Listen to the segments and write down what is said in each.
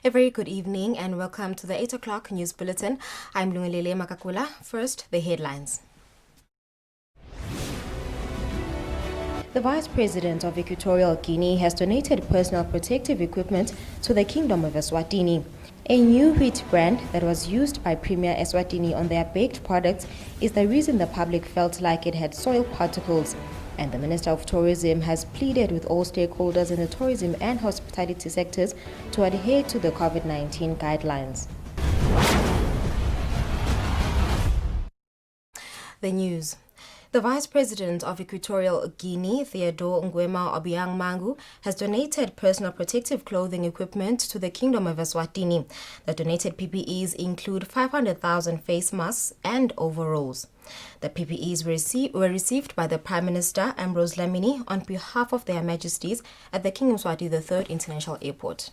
A very good evening and welcome to the 8 o'clock news bulletin. I'm Lungelele Makakula. First, the headlines. The Vice President of Equatorial Guinea has donated personal protective equipment to the Kingdom of Eswatini. A new wheat brand that was used by Premia Eswatini on their baked products is the reason the public felt like it had soil particles. And the Minister of Tourism has pleaded with all stakeholders in the tourism and hospitality sectors to adhere to the COVID-19 guidelines. The news. The Vice President of Equatorial Guinea, Theodore Nguema Obiang Mangu, has donated personal protective clothing equipment to the Kingdom of Eswatini. The donated PPEs include 500,000 face masks and overalls. The PPEs were received by the Prime Minister, Ambrose Dlamini, on behalf of Their Majesties at the King Mswati III International Airport.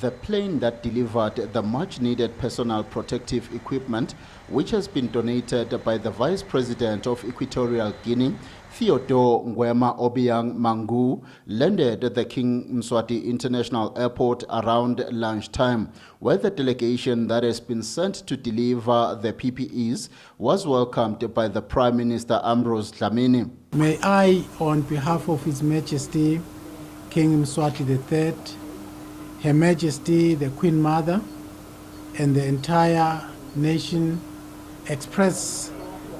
The plane that delivered the much-needed personal protective equipment, which has been donated by the Vice President of Equatorial Guinea, Theodore Nguema Obiang Mangu, landed at the King Mswati International Airport around lunchtime, where the delegation that has been sent to deliver the PPEs was welcomed by the Prime Minister Ambrose Dlamini. May I, on behalf of His Majesty King Mswati III, Her Majesty the Queen Mother, and the entire nation, express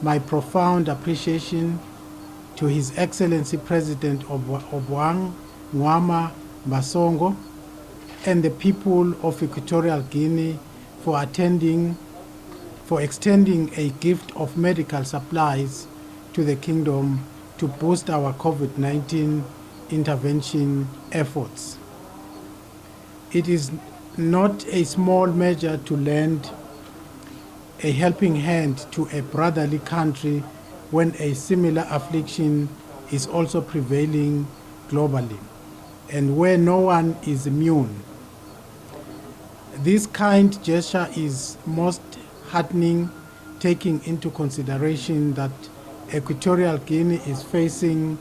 my profound appreciation to His Excellency President Obiang Nguema Basongo and the people of Equatorial Guinea for extending a gift of medical supplies to the kingdom to boost our COVID-19 intervention efforts. It is not a small measure to lend a helping hand to a brotherly country when a similar affliction is also prevailing globally and where no one is immune. This kind gesture is most heartening, taking into consideration that Equatorial Guinea is facing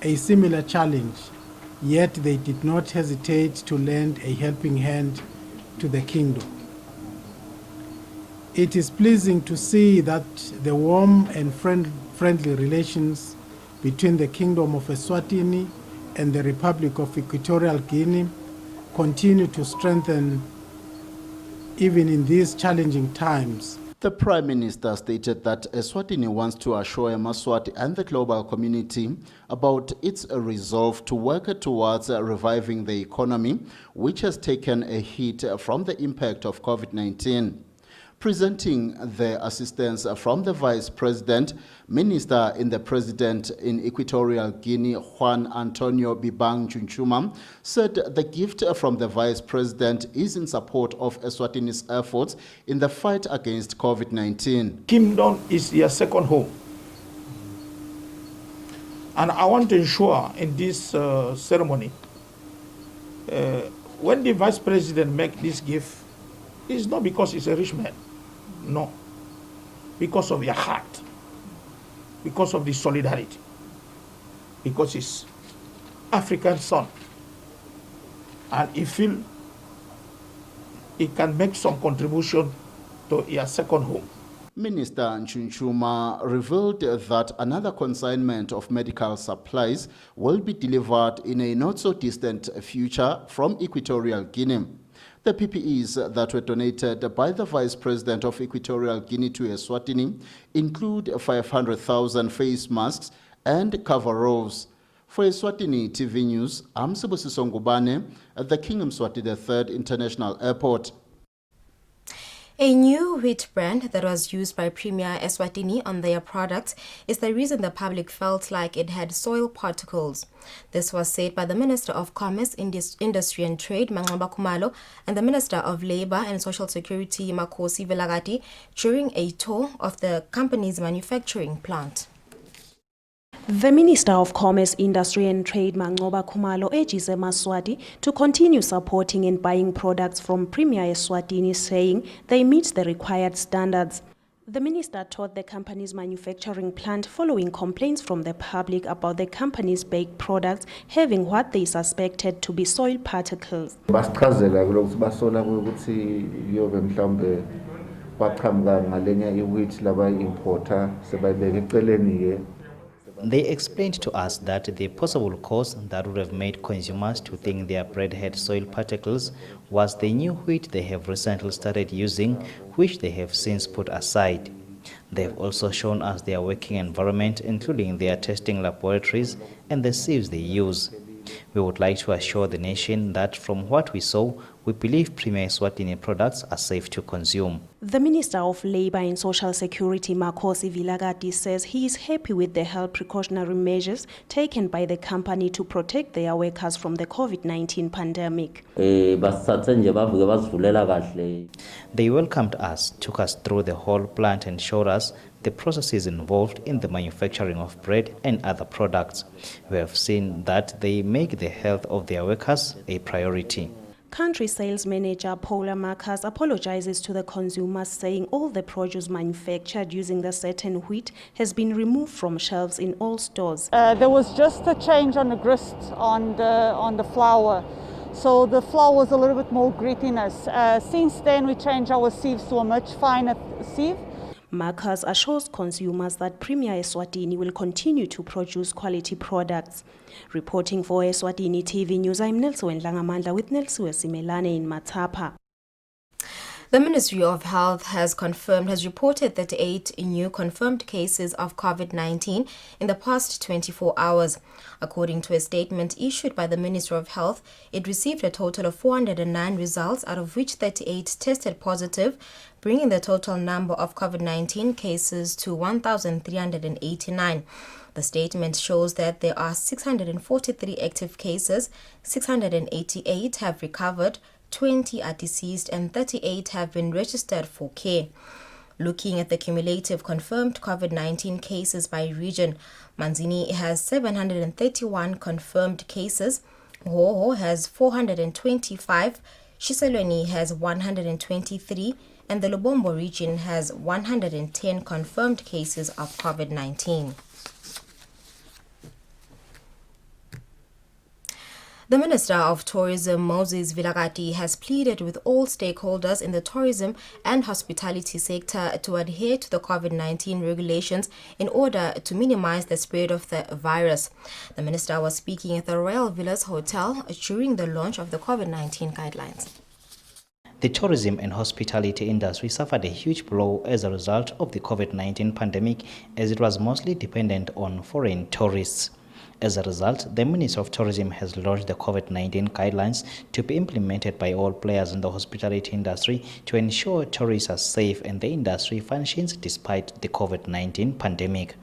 a similar challenge, yet they did not hesitate to lend a helping hand to the kingdom. It is pleasing to see that the warm and friendly relations between the Kingdom of Eswatini and the Republic of Equatorial Guinea continue to strengthen even in these challenging times. The Prime Minister stated that Eswatini wants to assure Eswatini and the global community about its resolve to work towards reviving the economy, which has taken a hit from the impact of COVID-19. Presenting the assistance from the Vice President, Minister in the President in Equatorial Guinea, Juan Antonio Bibang Chunchuma, said the gift from the Vice President is in support of Eswatini's efforts in the fight against COVID-19. Kingdom is your second home. And I want to ensure in this ceremony, when the Vice President makes this gift, it's not because he's a rich man. No. Because of your heart. Because of the solidarity. Because he's African son. And he feel he can make some contribution to your second home. Minister Nchunchuma revealed that another consignment of medical supplies will be delivered in a not-so-distant future from Equatorial Guinea. The PPEs that were donated by the Vice President of Equatorial Guinea to Eswatini include 500,000 face masks and coveralls. For Eswatini TV News, I'm Sibusiso Ngubane at the King Mswati III International Airport. A new wheat brand that was used by Premia Eswatini on their products is the reason the public felt like it had soil particles. This was said by the Minister of Commerce, Industry and Trade, Mamba and the Minister of Labour and Social Security, Makosi Velagati, during a tour of the company's manufacturing plant. The Minister of Commerce, Industry and Trade, Mangoba Khumalo, urges Eswatini to continue supporting and buying products from Premia Eswatini, saying they meet the required standards. The minister toured the company's manufacturing plant following complaints from the public about the company's baked products having what they suspected to be soil particles. Basichazela ukuthi basola ukuthi yobe mhlambe baqhamuka ngalenye iwheat laba importer sebayibeka eceleni ke. They explained to us that the possible cause that would have made consumers to think their bread had soil particles was the new wheat they have recently started using, which they have since put aside. They have also shown us their working environment, including their testing laboratories and the sieves they use. We would like to assure the nation that from what we saw, we believe Premia Eswatini products are safe to consume. The Minister of Labour and Social Security, Makhosi Vilakati, says he is happy with the health precautionary measures taken by the company to protect their workers from the COVID-19 pandemic. They welcomed us, took us through the whole plant and showed us the processes involved in the manufacturing of bread and other products. We have seen that they make the health of their workers a priority. Country Sales Manager Paula Marcus apologizes to the consumers, saying all the produce manufactured using the certain wheat has been removed from shelves in all stores. There was just a change on the grist on the flour. So the flour was a little bit more grittiness. Since then we changed our sieves to a much finer sieve. Marcus assures consumers that Premia Eswatini will continue to produce quality products. Reporting for Eswatini TV News, I'm Nelson Langamandla with Nelson Simelane in Matapa. The Ministry of Health has reported 38 new confirmed cases of COVID-19 in the past 24 hours. According to a statement issued by the Ministry of Health, it received a total of 409 results, out of which 38 tested positive, bringing the total number of COVID-19 cases to 1,389. The statement shows that there are 643 active cases, 688 have recovered, 20 are deceased, and 38 have been registered for care. Looking at the cumulative confirmed COVID-19 cases by region, Manzini has 731 confirmed cases, Hoho has 425, Shiselweni has 123, and the Lubombo region has 110 confirmed cases of COVID-19. The Minister of Tourism, Moses Vilakati, has pleaded with all stakeholders in the tourism and hospitality sector to adhere to the COVID-19 regulations in order to minimize the spread of the virus. The Minister was speaking at the Royal Villas Hotel during the launch of the COVID-19 guidelines. The tourism and hospitality industry suffered a huge blow as a result of the COVID-19 pandemic, as it was mostly dependent on foreign tourists. As a result, the Ministry of Tourism has launched the COVID-19 guidelines to be implemented by all players in the hospitality industry to ensure tourists are safe and the industry functions despite the COVID-19 pandemic.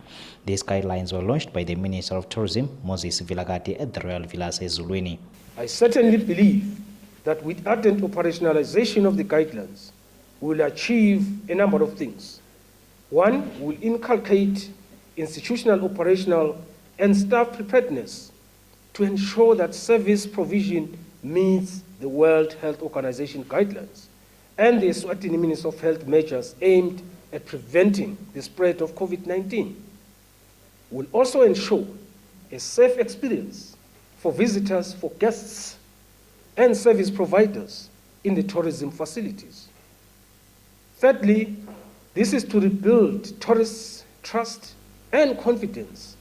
These guidelines were launched by the Minister of Tourism, Moses Vilakati, at the Royal Villas Eswatini. I certainly believe that with ardent operationalization of the guidelines, we will achieve a number of things. One, we will inculcate institutional, operational, and staff preparedness to ensure that service provision meets the World Health Organization guidelines and the Eswatini Ministry of Health measures aimed at preventing the spread of COVID-19. We'll also ensure a safe experience for visitors, for guests, and service providers in the tourism facilities. Thirdly, this is to rebuild tourists' trust and confidence,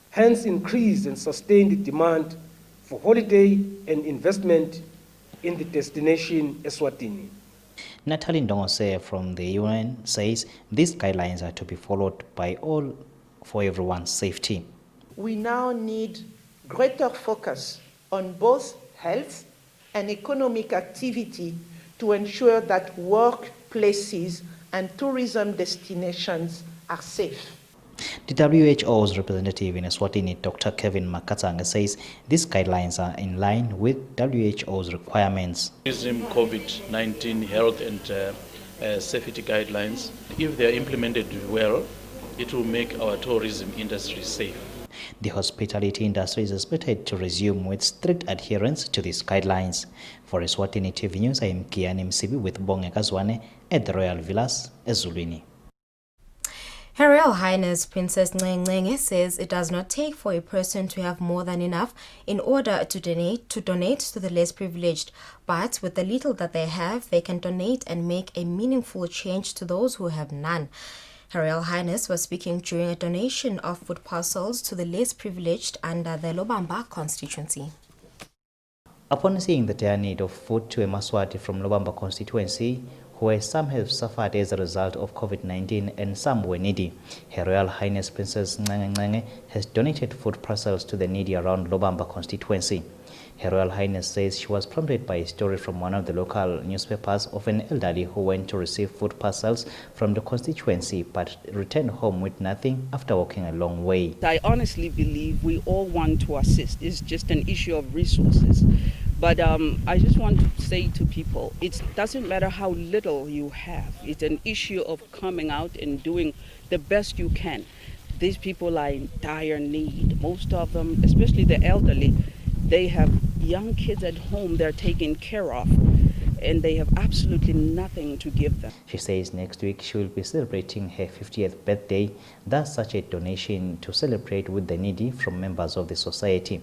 hence increase and sustain the demand for holiday and investment in the destination Eswatini. Natalie Ndongose from the UN says these guidelines are to be followed by all for everyone's safety. We now need greater focus on both health and economic activity to ensure that workplaces and tourism destinations are safe. The WHO's representative in Eswatini, Dr. Kevin Makatsanga, says these guidelines are in line with WHO's requirements. Tourism COVID-19 health and safety guidelines, if they are implemented well, it will make our tourism industry safe. The hospitality industry is expected to resume with strict adherence to these guidelines. For Eswatini TV News, I am Kiani Msibi with Bonge Kazwane at the Royal Villas, Eswatini. Her Royal Highness Princess Ngenge says it does not take for a person to have more than enough in order to donate to the less privileged, but with the little that they have, they can donate and make a meaningful change to those who have none. Her Royal Highness was speaking during a donation of food parcels to the less privileged under the Lobamba constituency. Upon seeing the dire need of food to a Maswati from Lobamba constituency, where some have suffered as a result of COVID-19 and some were needy, Her Royal Highness Princess Ngenge has donated food parcels to the needy around Lobamba constituency. Her Royal Highness says she was prompted by a story from one of the local newspapers of an elderly who went to receive food parcels from the constituency but returned home with nothing after walking a long way. I honestly believe we all want to assist. It's just an issue of resources. But I just want to say to people, it doesn't matter how little you have. It's an issue of coming out and doing the best you can. These people are in dire need. Most of them, especially the elderly, they have young kids at home they're taken care of, and they have absolutely nothing to give them. She says next week she will be celebrating her 50th birthday, thus such a donation to celebrate with the needy from members of the society.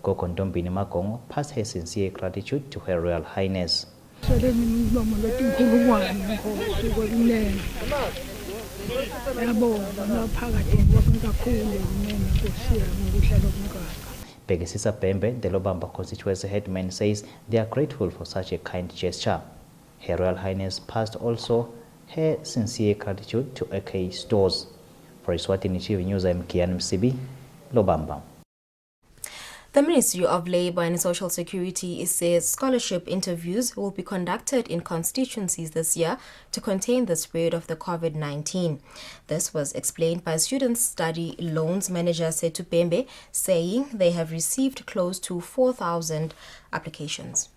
Kokondombini Magongo passed her sincere gratitude to Her Royal Highness. Begesisa Bembe, the Lobamba constituency headman, says they are grateful for such a kind gesture. Her Royal Highness passed also her sincere gratitude to AK Stores. For Eswatini TV News, I'm Kian Msibi, Lobamba. The Ministry of Labour and Social Security says scholarship interviews will be conducted in constituencies this year to contain the spread of the COVID-19. This was explained by Student Study Loans Manager Setu Pembe, saying they have received close to 4,000 applications.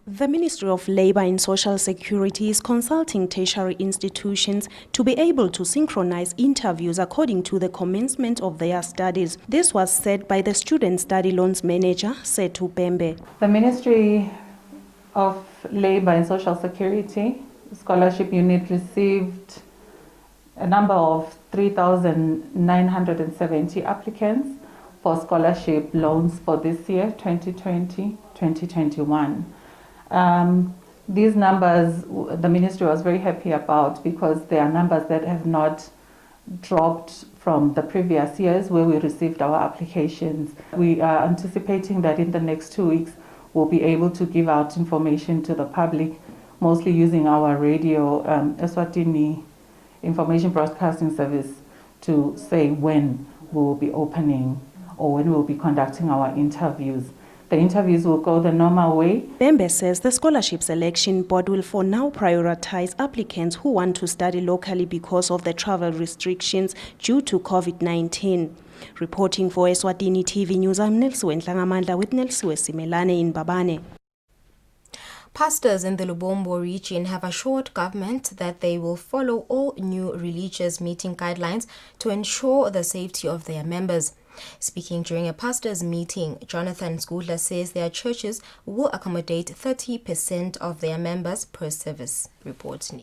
The Ministry of Labour and Social Security is consulting tertiary institutions to be able to synchronize interviews according to the commencement of their studies. This was said by the Student Study Loans Manager, Setu Pembe. The Ministry of Labour and Social Security Scholarship Unit received a number of 3,970 applicants for scholarship loans for this year, 2020-2021. These numbers, the ministry was very happy about because they are numbers that have not dropped from the previous years where we received our applications. We are anticipating that in the next 2 weeks, we'll be able to give out information to the public, mostly using our radio, Eswatini Information Broadcasting Service, to say when we will be opening or when we will be conducting our interviews. The interviews will go the normal way. Bembe says the Scholarship Selection Board will for now prioritize applicants who want to study locally because of the travel restrictions due to COVID-19. Reporting for Eswatini TV News, I'm Nelsuwe Ndlangamandla with Nelsuwe Simelane in Babane. Pastors in the Lubombo region have assured government that they will follow all new religious meeting guidelines to ensure the safety of their members. Speaking during a pastors' meeting, Jonathan Skudla says their churches will accommodate 30% of their members per service. Reports.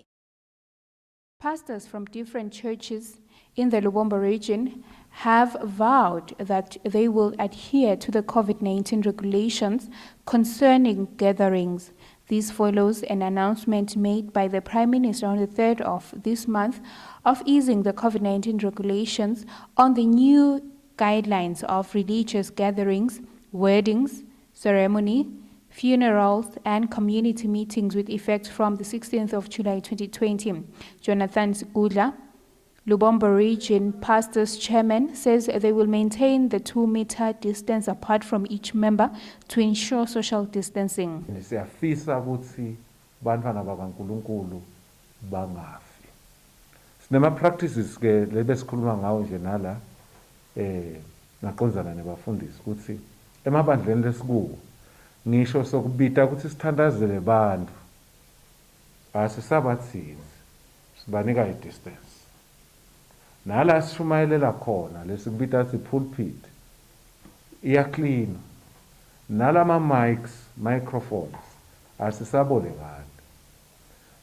Pastors from different churches in the Lubombo region have vowed that they will adhere to the COVID-19 regulations concerning gatherings. This follows an announcement made by the Prime Minister on the 3rd of this month of easing the COVID-19 regulations on the new guidelines of religious gatherings, weddings, ceremony, funerals, and community meetings with effect from the 16th of July 2020. Jonathan Skudla, Lubombo Region Pastors Chairman, says they will maintain the 2-meter distance apart from each member to ensure social distancing. Siyafisa ukuthi bantwana bakaNkulunkulu bangafi. Sinema practices ke lebesikhuluma ngawo nje nala naqonzana nebafundisi ukuthi emabandleni lesikuwo ngisho sokubita ukuthi sithandazele bantu asisabathini sibanika i-distance nala sishumayelela khona lesikubita sithi pulpit iyaclean nala ma-mics microphones asisabolekani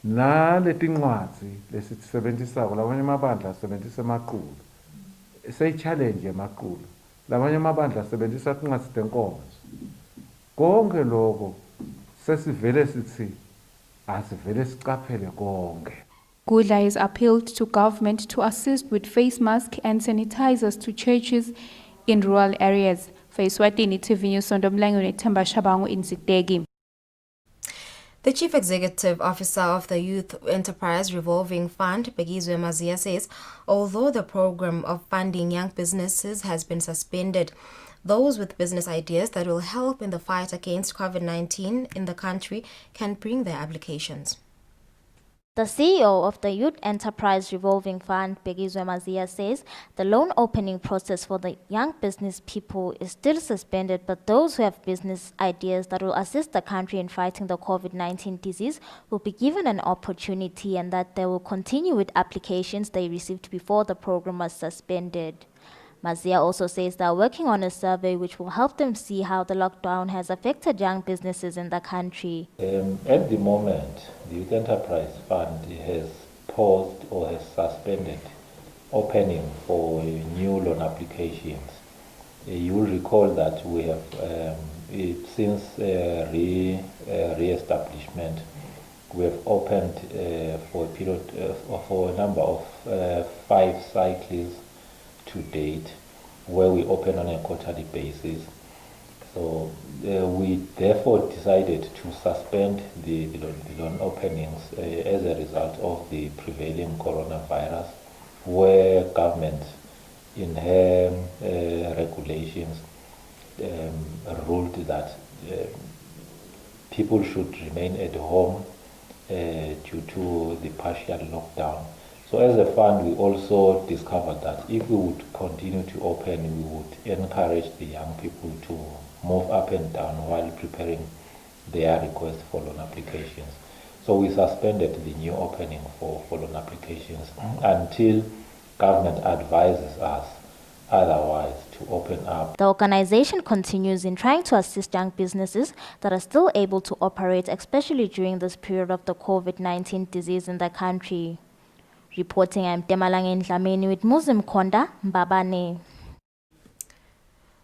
naleti ncwadzi lesisebenzisako lamanye amabandla asebenzisa emaqulu seyi-challenge emaqulu lamanye amabandla asebenzisa tincwadzi tenkonzo konke lokho sesivele sithi asivele sicaphele konke. Gudla has appealed to government to assist with face masks and sanitizers to churches in rural areas. For Eswatini TV News, Sondomlango Themba Shabangu in Sitegi. The Chief Executive Officer of the Youth Enterprise Revolving Fund, Begizwe Mazia, says although the program of funding young businesses has been suspended, those with business ideas that will help in the fight against COVID-19 in the country can bring their applications. The CEO of the Youth Enterprise Revolving Fund, Begizwe Mazia, says the loan opening process for the young business people is still suspended, but those who have business ideas that will assist the country in fighting the COVID-19 disease will be given an opportunity, and that they will continue with applications they received before the program was suspended. Mazia also says they are working on a survey which will help them see how the lockdown has affected young businesses in the country. At the moment, the Youth Enterprise Fund has paused or has suspended opening for new loan applications. You will recall that we have, since re-establishment, we have opened for a period for a number of 5 cycles to date, where we open on a quarterly basis. So we therefore decided to suspend the loan openings as a result of the prevailing coronavirus, where government in her regulations ruled that people should remain at home due to the partial lockdown. So as a fund, we also discovered that if we would continue to open, we would encourage the young people to move up and down while preparing their request for loan applications. So we suspended the new opening for loan applications until government advises us otherwise to open up. The organization continues in trying to assist young businesses that are still able to operate, especially during this period of the COVID-19 disease in the country. Reporting, I'm Temalang Ndlameni with Muslim Konda Mbabane.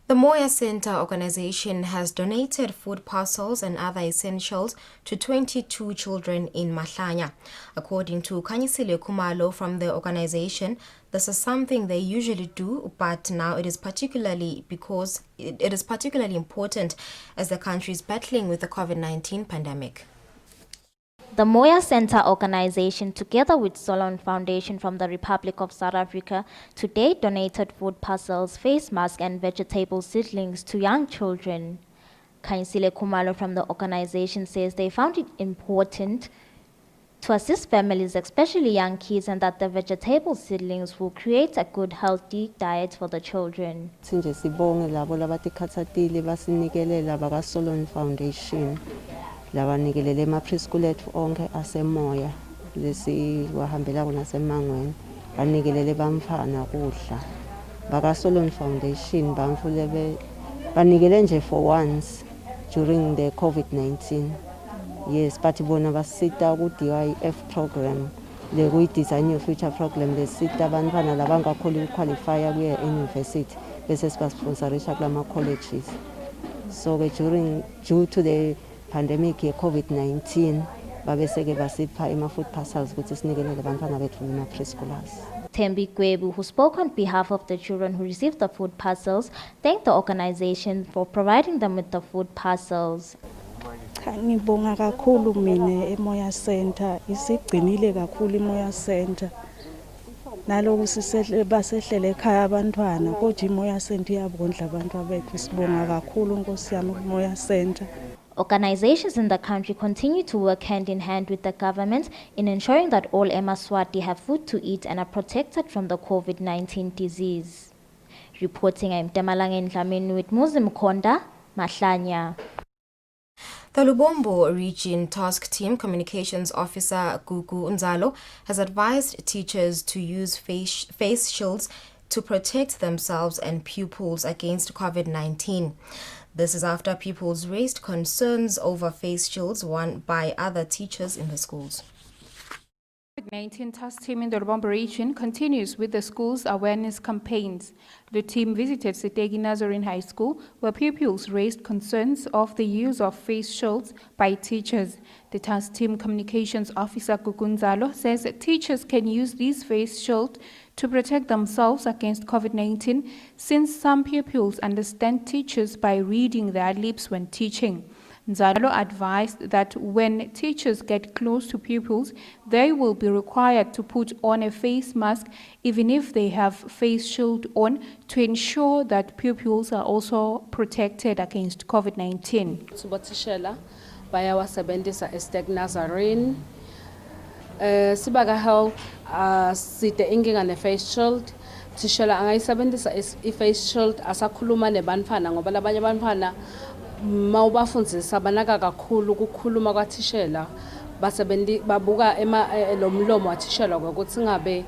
The Moya Center organization has donated food parcels and other essentials to 22 children in Mahlanya. According to Kanyisile Kumalo from the organization, this is something they usually do, but now it is particularly important as the country is battling with the COVID-19 pandemic. The Moya Center organization, together with Solon Foundation from the Republic of South Africa, today donated food parcels, face masks and vegetable seedlings to young children. Kanyisile Kumalo from the organization says they found it important to assist families, especially young kids, and that the vegetable seedlings will create a good, healthy diet for the children. Solon Foundation. Labanikelele ema-preschool ethu onke asemoya lesi wahambela kuna semangweni banikelele bamfana kudla baka-Solon Foundation bamfule banikele nje for once during the COVID-19. Yes, but bona basita ku-DIF program le kuyi-Design Your Future program lesita abantwana labangakhona ukuqualifya kuya e-university bese sibasponsorisha kulama-colleges. So due to the pandemic ye COVID-19 babeseke basipha ema-food parcels ukuthi sinikelele abantwana bethu ema-preschoolers. Thembi Kwebu, who spoke on behalf of the children who received the food parcels, thanked the organization for providing them with the food parcels. Ngibonga kakhulu mina eMoya Center, isigcinile kakhulu iMoya Center. Naloku basehlele ekhaya abantwana kodwa iMoya Center iyabondla abantu bethu, sibonga kakhulu Nkosi yami kuMoya Center. Organizations in the country continue to work hand in hand with the government in ensuring that all eMaswati have food to eat and are protected from the COVID-19 disease. Reporting, I'm Temalang Ndlameni with Muslim Konda, Mahlanya. The Lubombo Region Task Team Communications Officer Gugu Nzalo has advised teachers to use face shields to protect themselves and pupils against COVID-19. This is after pupils raised concerns over face shields worn by other teachers in the schools. COVID-19 task team in the Lubombo region continues with the school's awareness campaigns. The team visited Setegi Nazarene High School, where pupils raised concerns of the use of face shields by teachers. The task team communications officer Kukunzalo says that teachers can use these face shields to protect themselves against COVID-19, since some pupils understand teachers by reading their lips when teaching. Nzalo advised that when teachers get close to pupils, they will be required to put on a face mask even if they have face shield on, to ensure that pupils are also protected against COVID-19. Botishela bayawasebenzisa Eswatini Nazarene sibaga health side inkinga ne face shield. Tishela angayisebenzisa i-face shield asakhuluma nebantwana ngoba labanye abantwana mawubafundzisa banaka kakhulu ukukhuluma kwathishela babuka lo mlomo wathishela ukuthi ngabe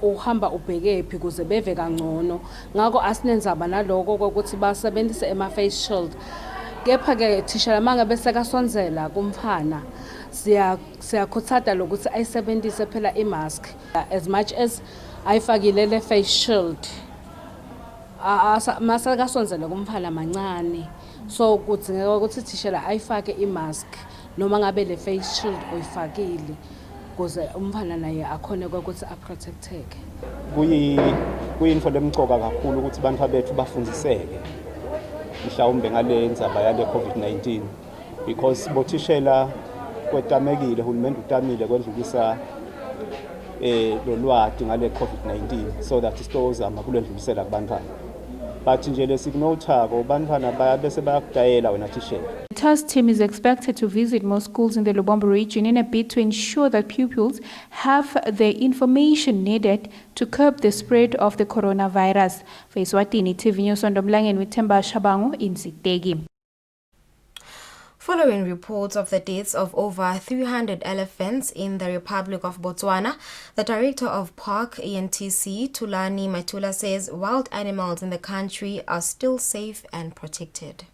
uhamba ubhekephi kuze beve kangcono. Ngakho asinenzaba naloko ukuthi basebenzise face shield. Kepha ke thishela mangabe sekasonzela kumfana siyakhuthaza lokuthi ayisebenzise phela i-mask as much as ayifakile le face shield. Masakasonzele kumfana mancane, so kudzingeka ukuthi thishela ayifake i-mask noma ngabe le face shield oyifakile kuze umfana naye akhone ukuthi aprotecteke. Kuyinto lemcoka kakhulu ukuthi abantu bethu bafundiseke mhlawumbe ngale ndzaba yale COVID-19, because bothishela kwetamekile uhulumende utamile kwendlulisa lolwati ngale COVID-19 so that isitozama kulendlulisela kubantwana. But nje lesikunotako bantwana bayabese bayakudayela wena thishela. The task team is expected to visit more schools in the Lubombo region in a bid to ensure that pupils have the information needed to curb the spread of the coronavirus. For Eswatini TV News on Domlangen with Themba Shabangu in Setegi. Following reports of the deaths of over 300 elephants in the Republic of Botswana, the director of Park ENTC, Thulani Matula, says wild animals in the country are still safe and protected.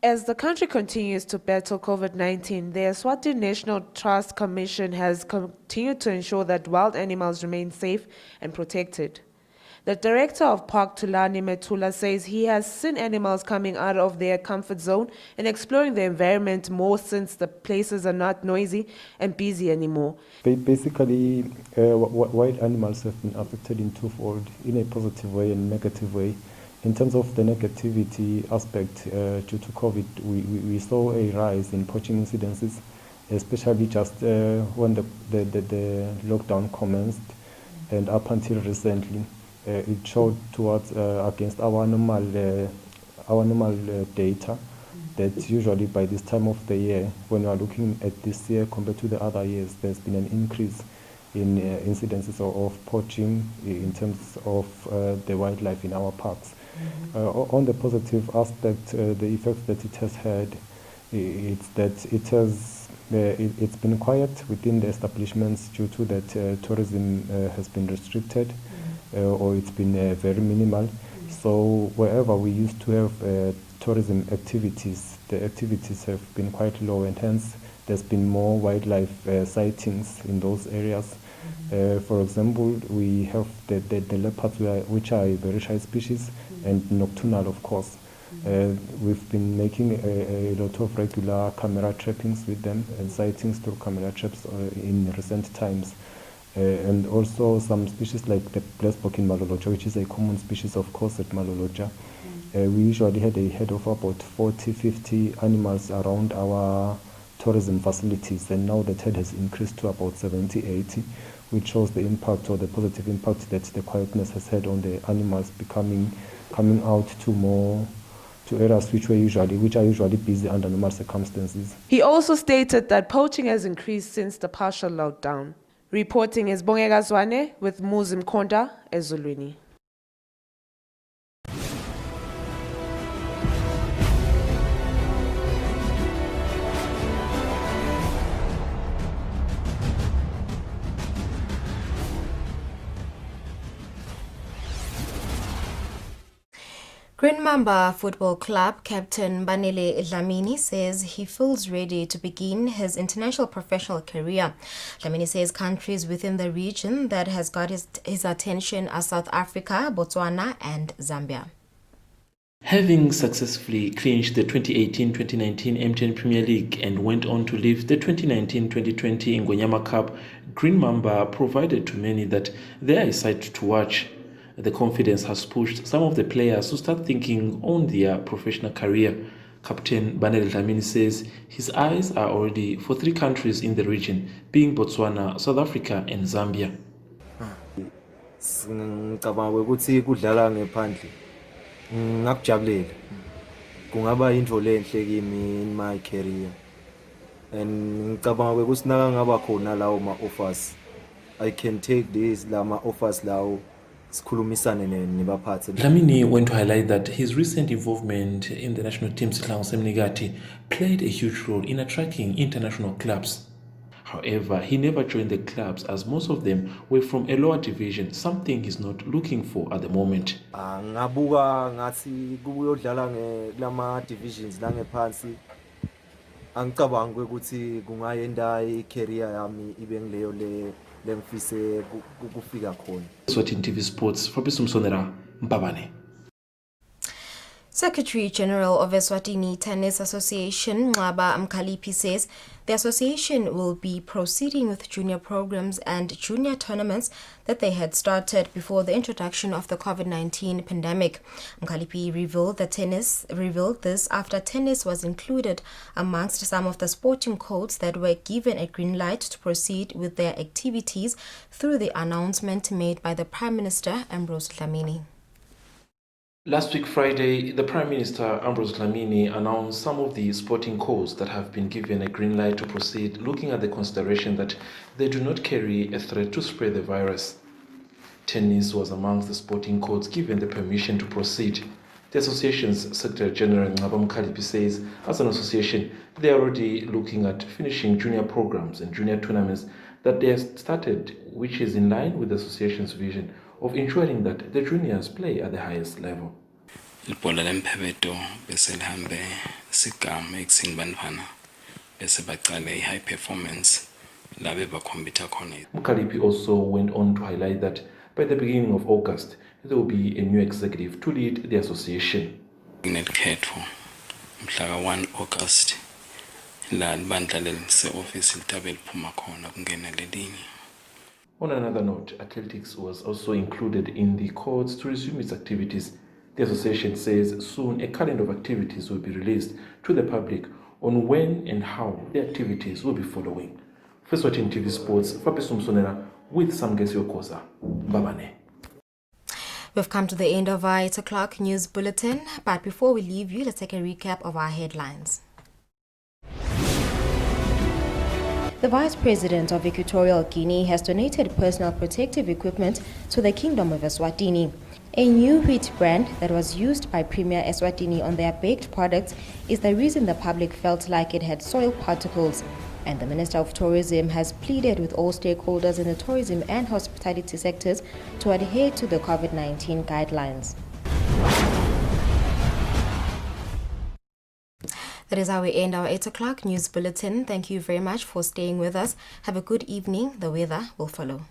As the country continues to battle COVID-19, the Eswatini National Trust Commission has continued to ensure that wild animals remain safe and protected. The director of Park, Thulani Matula, says he has seen animals coming out of their comfort zone and exploring the environment more since the places are not noisy and busy anymore. Basically, wild animals have been affected in twofold, in a positive way and negative way. In terms of the negativity aspect, due to COVID, we saw a rise in poaching incidences, especially just when the lockdown commenced and up until recently. It showed towards against our normal data that usually by this time of the year, when you are looking at this year compared to the other years, there's been an increase in incidences of poaching in terms of the wildlife in our parks. On the positive aspect, the effect that it has had, it's that it's been quiet within the establishments due to that tourism has been restricted. Or it's been very minimal. So wherever we used to have tourism activities, the activities have been quite low, and hence there's been more wildlife sightings in those areas. For example, we have the leopards, which are a very shy species, and nocturnal, of course. We've been making a lot of regular camera trappings with them and sightings through camera traps in recent times. And also some species like the black-spoken maloloja, which is a common species, of course, at Maloloja. We usually had a head of about 40-50 animals around our tourism facilities, and now the herd has increased to about 70-80, which shows the impact or the positive impact that the quietness has had on the animals coming out to areas which are usually busy under normal circumstances. He also stated that poaching has increased since the partial lockdown. Reporting is Bongeka Zwane with Muzim Konda, Ezulwini. Green Mamba Football Club captain Banele Dlamini says he feels ready to begin his international professional career. Dlamini says countries within the region that has got his attention are South Africa, Botswana and Zambia. Having successfully clinched the 2018-2019 MTN Premier League and went on to lift the 2019-2020 Ngonyama Cup, Green Mamba provided to many that they are a sight to watch. The confidence has pushed some of the players to start thinking on their professional career. Captain Banele Dlamini says his eyes are already for 3 countries in the region, being Botswana, South Africa and Zambia. Ngicabanga ukuthi kudlala ngephandle ngakujabulele kungaba into lenhle kimi in my career and ngicabanga ukuthi naka ngaba khona lawo ma offers I can take this lama offers lawo. Dlamini went to highlight that his recent involvement in the national team Semnigati played a huge role in attracting international clubs. However, he never joined the clubs as most of them were from a lower division, something he's not looking for at the moment. Ngabuka ngathi kubuyodlala ngelama divisions langephansi. Angicabanga ukuthi kungayenda icareer yami ibe ngileyo le Eswatini TV Sports, Mbabane. Secretary General of Eswatini Tennis Association, Mamba Mkalipi, says the association will be proceeding with junior programs and junior tournaments that they had started before the introduction of the COVID-19 pandemic. Mkalipi revealed this after tennis was included amongst some of the sporting codes that were given a green light to proceed with their activities through the announcement made by the Prime Minister Ambrose Dlamini. Last week Friday, the Prime Minister Ambrose Dlamini announced some of the sporting codes that have been given a green light to proceed, looking at the consideration that they do not carry a threat to spread the virus. Tennis was amongst the sporting codes given the permission to proceed. The association's Secretary General Mamba Mkalipi says, as an association, they are already looking at finishing junior programs and junior tournaments that they have started, which is in line with the association's vision of ensuring that the juniors play at the highest level. Ibhola lemphebeto bese lihambe sigama ekusini bantwana bese baqale high performance labe bakhompitha khona. Mkalipi also went on to highlight that by the beginning of August there will be a new executive to lead the association. Ngelikhetho mhla 1 August la libandla lelise office litabe liphuma khona kungena lelinye. On another note, athletics was also included in the codes to resume its activities. The association says soon a calendar of activities will be released to the public on when and how the activities will be following. Eswatini TV Sports, Fapiso Msonera with Samgesi Okosa, Babane. We've come to the end of our 8 o'clock news bulletin, but before we leave you, let's take a recap of our headlines. The Vice President of Equatorial Guinea has donated personal protective equipment to the Kingdom of Eswatini. A new wheat brand that was used by Premia Eswatini on their baked products is the reason the public felt like it had soil particles. And the Minister of Tourism has pleaded with all stakeholders in the tourism and hospitality sectors to adhere to the COVID-19 guidelines. That is how we end our 8 o'clock news bulletin. Thank you very much for staying with us. Have a good evening. The weather will follow.